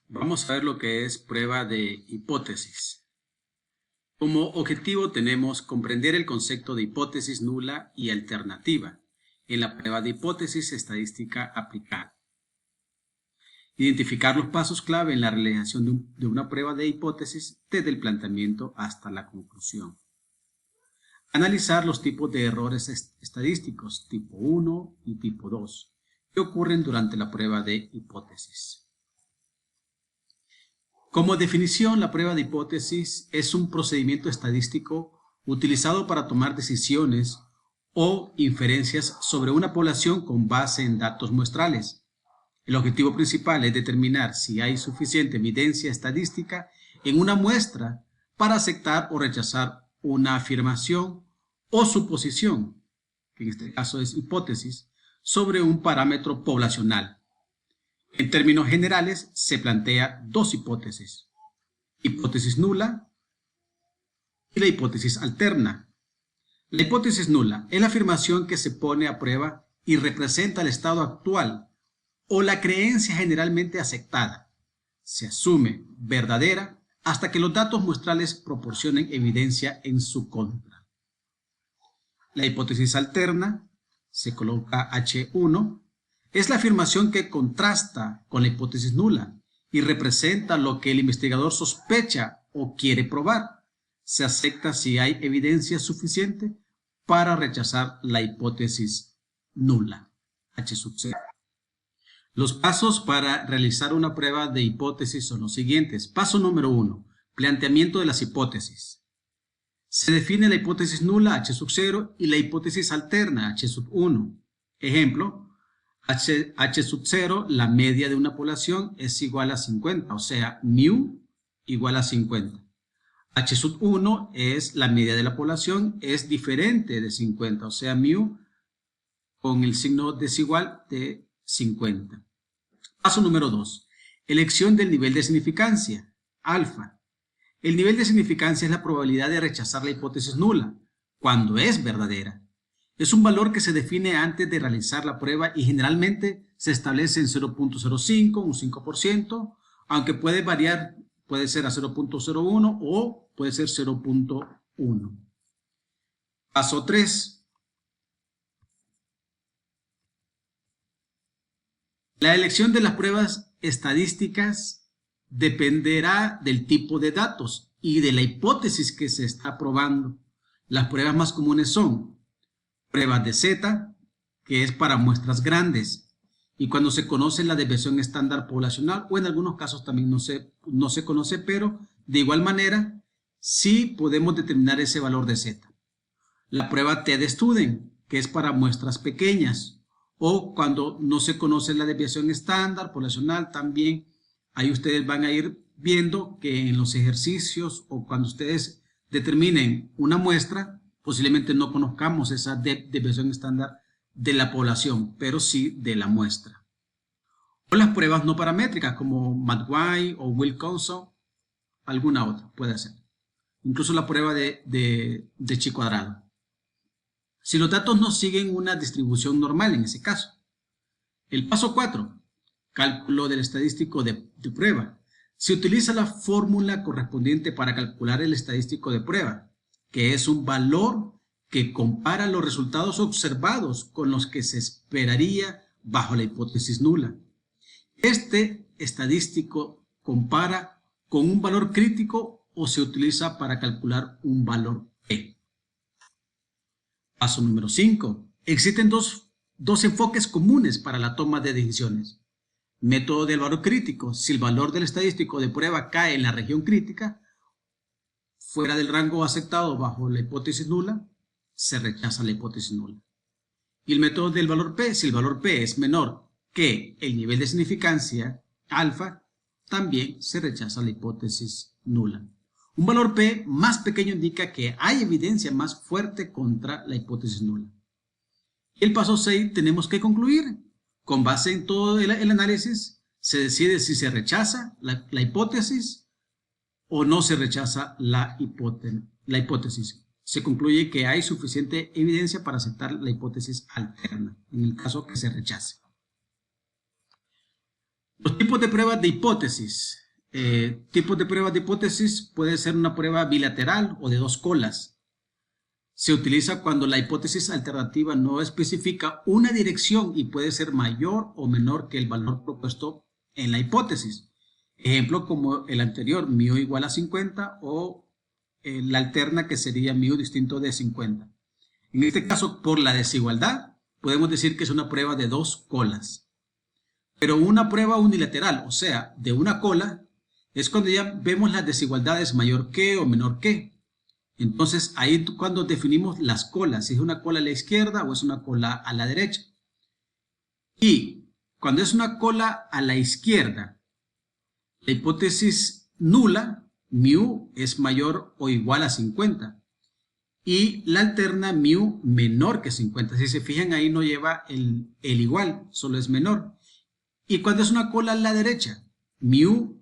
Vamos a ver lo que es prueba de hipótesis. Como objetivo tenemos comprender el concepto de hipótesis nula y alternativa en la prueba de hipótesis estadística aplicada. Identificar los pasos clave en la realización de una prueba de hipótesis desde el planteamiento hasta la conclusión. Analizar los tipos de errores estadísticos tipo 1 y tipo 2 que ocurren durante la prueba de hipótesis. Como definición, la prueba de hipótesis es un procedimiento estadístico utilizado para tomar decisiones o inferencias sobre una población con base en datos muestrales. El objetivo principal es determinar si hay suficiente evidencia estadística en una muestra para aceptar o rechazar una afirmación o suposición, que en este caso es hipótesis, sobre un parámetro poblacional. En términos generales, se plantea dos hipótesis: hipótesis nula y la hipótesis alterna. La hipótesis nula es la afirmación que se pone a prueba y representa el estado actual o la creencia generalmente aceptada. Se asume verdadera hasta que los datos muestrales proporcionen evidencia en su contra. La hipótesis alterna, se coloca H1, es la afirmación que contrasta con la hipótesis nula y representa lo que el investigador sospecha o quiere probar. Se acepta si hay evidencia suficiente para rechazar la hipótesis nula, H sub 0. Los pasos para realizar una prueba de hipótesis son los siguientes. Paso número 1. Planteamiento de las hipótesis. Se define la hipótesis nula, H sub 0, y la hipótesis alterna, H sub 1. Ejemplo, H sub 0, la media de una población es igual a 50, o sea, mu igual a 50. H sub 1 es la media de la población, es diferente de 50, o sea, mu con el signo desigual de 50. Paso número 2. Elección del nivel de significancia, alfa. El nivel de significancia es la probabilidad de rechazar la hipótesis nula, cuando es verdadera. Es un valor que se define antes de realizar la prueba y generalmente se establece en 0.05, un 5%, aunque puede variar, puede ser a 0.01 o puede ser 0.1. Paso 3. La elección de las pruebas estadísticas dependerá del tipo de datos y de la hipótesis que se está probando. Las pruebas más comunes son pruebas de Z, que es para muestras grandes, y cuando se conoce la desviación estándar poblacional, o en algunos casos también no se conoce, pero de igual manera sí podemos determinar ese valor de Z. La prueba T de Student, que es para muestras pequeñas, o cuando no se conoce la desviación estándar poblacional, también ahí ustedes van a ir viendo que en los ejercicios o cuando ustedes determinen una muestra, posiblemente no conozcamos esa desviación estándar de la población, pero sí de la muestra. O las pruebas no paramétricas como McGuire o Wilcoxon, alguna otra puede ser. Incluso la prueba de chi cuadrado. Si los datos no siguen una distribución normal en ese caso. El paso 4, cálculo del estadístico de prueba. Se utiliza la fórmula correspondiente para calcular el estadístico de prueba, que es un valor que compara los resultados observados con los que se esperaría bajo la hipótesis nula. Este estadístico compara con un valor crítico o se utiliza para calcular un valor P. Paso número 5. Existen dos enfoques comunes para la toma de decisiones. Método del valor crítico. Si el valor del estadístico de prueba cae en la región crítica, fuera del rango aceptado bajo la hipótesis nula, se rechaza la hipótesis nula. Y el método del valor P. Si el valor P es menor que el nivel de significancia alfa, también se rechaza la hipótesis nula. Un valor P más pequeño indica que hay evidencia más fuerte contra la hipótesis nula. Y el paso 6 tenemos que concluir. Con base en todo el análisis, se decide si se rechaza la hipótesis o no se rechaza la hipótesis. Se concluye que hay suficiente evidencia para aceptar la hipótesis alterna, en el caso que se rechace. Los tipos de pruebas de hipótesis. Tipos de pruebas de hipótesis puede ser una prueba bilateral o de dos colas. Se utiliza cuando la hipótesis alternativa no especifica una dirección y puede ser mayor o menor que el valor propuesto en la hipótesis. Ejemplo como el anterior, μ igual a 50 o la alterna que sería μ distinto de 50. En este caso, por la desigualdad, podemos decir que es una prueba de dos colas. Pero una prueba unilateral, o sea, de una cola, es cuando ya vemos las desigualdades mayor que o menor que. Entonces, ahí cuando definimos las colas, si es una cola a la izquierda o es una cola a la derecha. Y cuando es una cola a la izquierda, la hipótesis nula, μ es mayor o igual a 50. Y la alterna μ menor que 50. Si se fijan, ahí no lleva el igual, solo es menor. Y cuando es una cola a la derecha, μ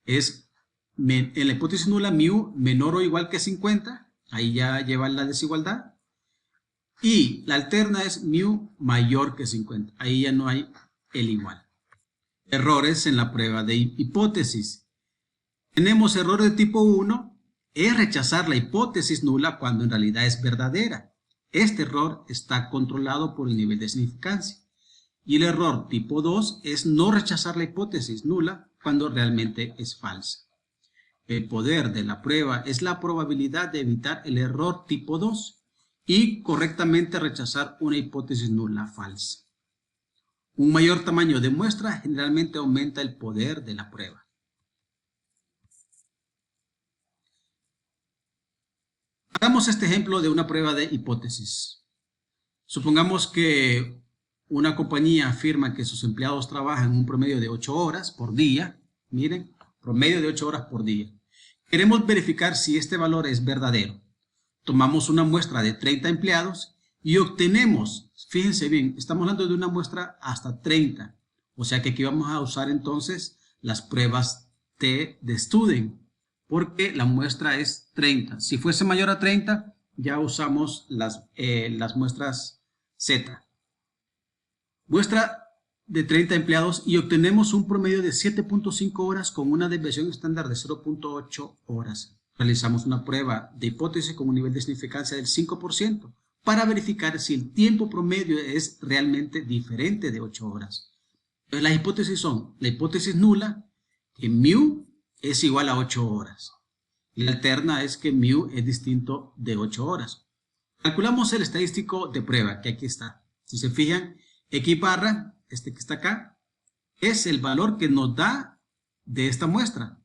es, en la hipótesis nula, μ menor o igual que 50, ahí ya lleva la desigualdad. Y la alterna es μ mayor que 50, ahí ya no hay el igual. Errores en la prueba de hipótesis. Tenemos error de tipo 1, es rechazar la hipótesis nula cuando en realidad es verdadera. Este error está controlado por el nivel de significancia. Y el error tipo 2 es no rechazar la hipótesis nula cuando realmente es falsa. El poder de la prueba es la probabilidad de evitar el error tipo 2 y correctamente rechazar una hipótesis nula falsa. Un mayor tamaño de muestra generalmente aumenta el poder de la prueba. Hagamos este ejemplo de una prueba de hipótesis. Supongamos que una compañía afirma que sus empleados trabajan un promedio de 8 horas por día. Miren, promedio de 8 horas por día. Queremos verificar si este valor es verdadero. Tomamos una muestra de 30 empleados y obtenemos, fíjense bien, estamos hablando de una muestra hasta 30. O sea que aquí vamos a usar entonces las pruebas T de Student, porque la muestra es 30. Si fuese mayor a 30, ya usamos las muestras Z. Muestra de 30 empleados y obtenemos un promedio de 7.5 horas con una desviación estándar de 0.8 horas. Realizamos una prueba de hipótesis con un nivel de significancia del 5% para verificar si el tiempo promedio es realmente diferente de 8 horas. Entonces, las hipótesis son la hipótesis nula, que μ es igual a 8 horas. Y la alterna es que μ es distinto de 8 horas. Calculamos el estadístico de prueba, que aquí está. Si se fijan, X barra, este que está acá, es el valor que nos da de esta muestra.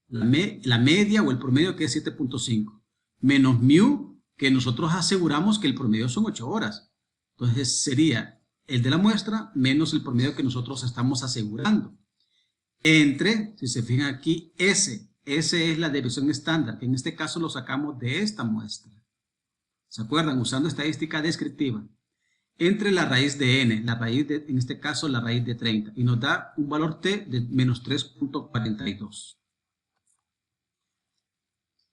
La media o el promedio, que es 7.5. Menos μ, que nosotros aseguramos que el promedio son 8 horas. Entonces sería el de la muestra menos el promedio que nosotros estamos asegurando. Entre, si se fijan aquí, S es la desviación estándar, que en este caso lo sacamos de esta muestra. ¿Se acuerdan? Usando estadística descriptiva. Entre la raíz de n, la raíz de, en este caso la raíz de 30, y nos da un valor t de menos 3.42.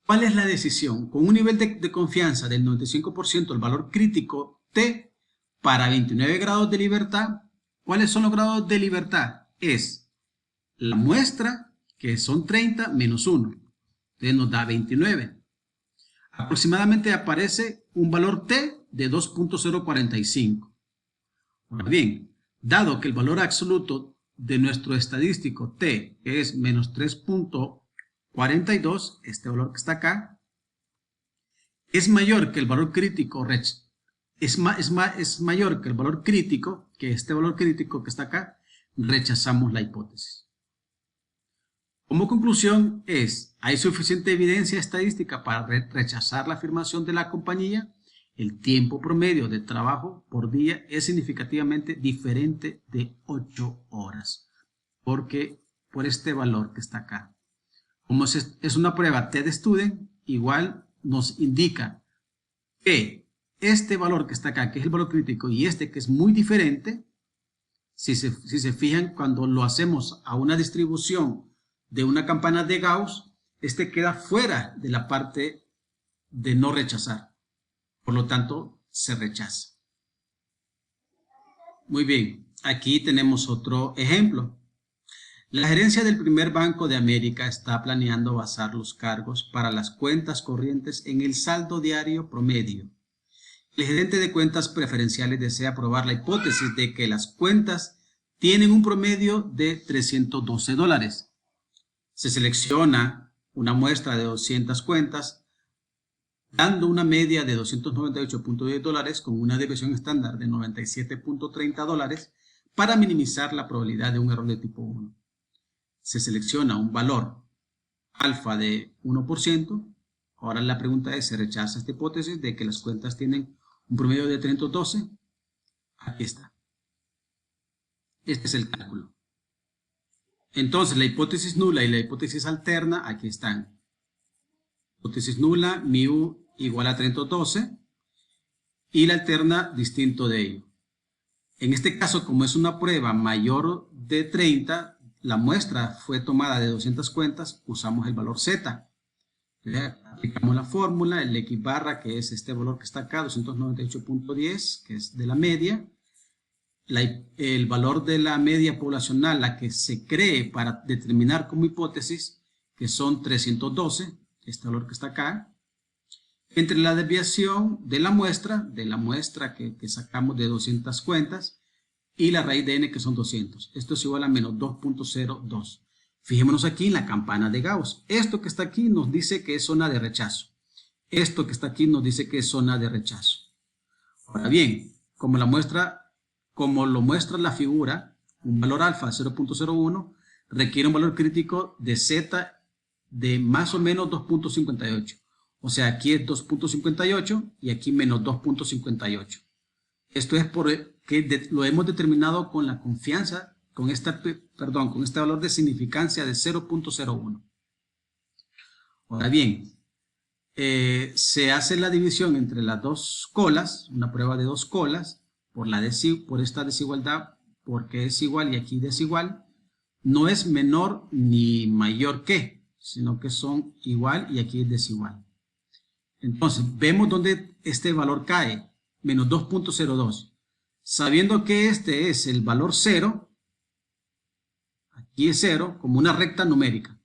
¿Cuál es la decisión? Con un nivel de confianza del 95%, el valor crítico t para 29 grados de libertad. ¿Cuáles son los grados de libertad? Es la muestra, que son 30 menos 1. Entonces nos da 29. Aproximadamente aparece un valor t de 2.045. Ahora bien, dado que el valor absoluto de nuestro estadístico t es menos 3.42, este valor que está acá, es mayor que el valor crítico, es mayor que el valor crítico, que este valor crítico que está acá, rechazamos la hipótesis. Como conclusión hay suficiente evidencia estadística para rechazar la afirmación de la compañía. El tiempo promedio de trabajo por día es significativamente diferente de 8 horas, porque por este valor que está acá. Como es una prueba T de Student, igual nos indica que este valor que está acá, que es el valor crítico, y este que es muy diferente, si se fijan, cuando lo hacemos a una distribución de una campana de Gauss, este queda fuera de la parte de no rechazar. Por lo tanto, se rechaza. Muy bien, aquí tenemos otro ejemplo. La gerencia del primer Banco de América está planeando basar los cargos para las cuentas corrientes en el saldo diario promedio. El gerente de cuentas preferenciales desea probar la hipótesis de que las cuentas tienen un promedio de $312. Se selecciona una muestra de 200 cuentas, dando una media de $298.10 con una desviación estándar de $97.30 para minimizar la probabilidad de un error de tipo 1. Se selecciona un valor alfa de 1%. Ahora la pregunta es, ¿se rechaza esta hipótesis de que las cuentas tienen un promedio de 312? Aquí está. Este es el cálculo. Entonces, la hipótesis nula y la hipótesis alterna, aquí están. Hipótesis nula, mu igual a 312, y la alterna distinto de ello. En este caso, como es una prueba mayor de 30, la muestra fue tomada de 200 cuentas, usamos el valor z. Aplicamos la fórmula, el x barra, que es este valor que está acá, 298.10, que es de la media. El valor de la media poblacional, la que se cree para determinar como hipótesis, que son 312, este valor que está acá, entre la desviación de la muestra que sacamos de 200 cuentas, y la raíz de n, que son 200. Esto es igual a menos 2.02. Fijémonos aquí en la campana de Gauss. Esto que está aquí nos dice que es zona de rechazo. Esto que está aquí nos dice que es zona de rechazo. Ahora bien, como lo muestra la figura, un valor alfa de 0.01 requiere un valor crítico de z de más o menos 2.58. O sea, aquí es 2.58 y aquí menos 2.58. Esto es porque lo hemos determinado con la confianza, con este valor de significancia de 0.01. Ahora bien, se hace la división entre las dos colas, una prueba de dos colas, por esta desigualdad, porque es igual y aquí desigual. No es menor ni mayor que, sino que son igual y aquí es desigual. Entonces, vemos dónde este valor cae, menos 2.02. Sabiendo que este es el valor 0, aquí es 0, como una recta numérica.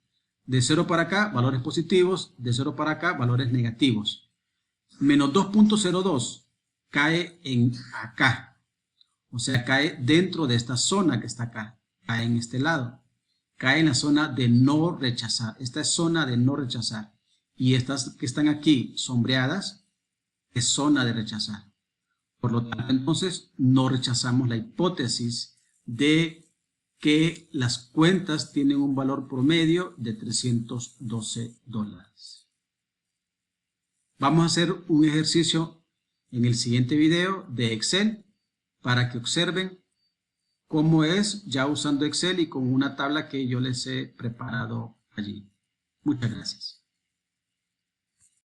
De 0 para acá, valores positivos, de 0 para acá, valores negativos. Menos 2.02 cae en acá. O sea, cae dentro de esta zona que está acá. Cae en este lado. Cae en la zona de no rechazar. Esta es zona de no rechazar. Y estas que están aquí sombreadas es zona de rechazar. Por lo tanto, entonces, no rechazamos la hipótesis de que las cuentas tienen un valor promedio de $312. Vamos a hacer un ejercicio en el siguiente video de Excel para que observen cómo es ya usando Excel y con una tabla que yo les he preparado allí. Muchas gracias.